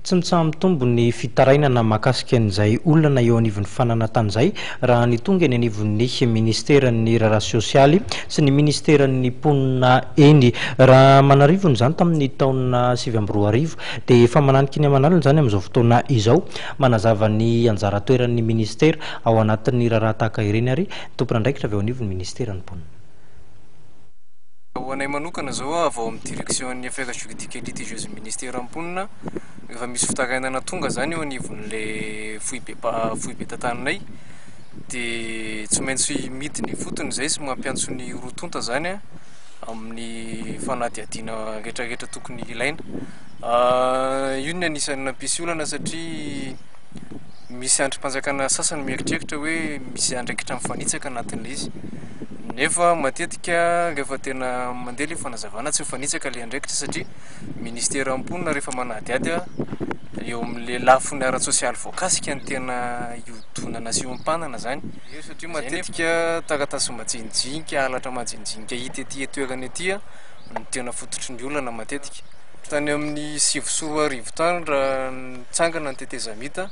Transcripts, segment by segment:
Tsy mitsambitombo ny fitarainana mahakasika an'izay olona eo anivon'ny fananantan'izay raha ny tonga eny anivon'ny ministeran'ny raharaha sosialy sy ny ministeran'ny mponina eny. Raha manarivony izany tamin'ny taona 2024 dia efa mananika ny aman'alina izany amin'izao fotoana izao manazava ny anjara toeran'ny ministera ao anatin'ny raharaha tahaka ireny ary tompon'andraikitra avy eo anivon'ny ministeran'ny mponina. Ho anay manokana zao avy ao amin'ny direction-ny affaires juridiques et litigieuses ministère amponina efa misy fitarainana tonga zany eo anivon'le foibe tantananay de tsy maintsy midiny fotony zay sy mampiantso ny rotonta zany amin'ny fanadihadiana rehetrarehetra tokony ilaina. Io ny anisan'ny nampisy olana satria misy andrim-panjakana sasany mieritreritra hoe misy andraikitra mifanitsaka anatin'le izy. Nefa matetika rehefa tena mandeha le fanazavana tsy mifanitsaka le andraikitra satria ministera amponina rehefa manadiady eo amin'le lafiny ara-tsosialy voakasika ny tena iodonana sy ioam-panana zany. Satria matetika taratasy majinijinika, halatra majinijinika hita ety toerana ety no tena fototry ny olana matetika. Tany amin'ny 9 sy 10 tany raha nitsangana ny tetezamita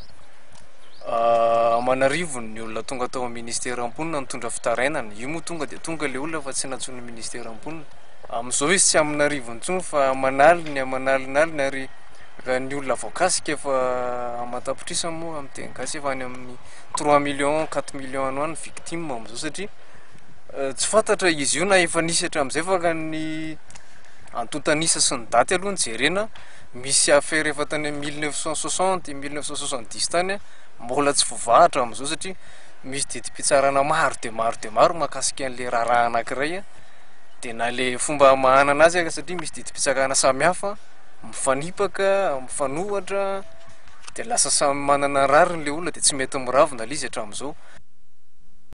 manarivo ny olona tonga tao amin'ny ministera amponina nitondra fitarainana. Io moa tonga dia tonga le olona fa tsy nantsony ministera amponina. Amin'izao izy tsy amin'ny narivony intsony fa manalinaliny ary raha ny olona voakasika efa amatapitrisa moa amin'ny teny gasy efa any amin'ny 3 millions 4 millions ano any victime amin'izao satria tsy fantatra izy io na efa nisy hatramin'izay fa raha ny antontanisa sy ny daty aloha ny jerena misy affaire efa tany 1960 1970 tany mbola tsy voavahatra amin'izao satria misy didi-pitsarana maro dia maro mahakasika an'le raharaha anankiray dia na le fomba mahana anazy satria misy didi-pitsarana samihafa mifanipaka mifanohatra dia lasa samy manana rariny le olona dia tsy mety miravo na izy hatramin'izao.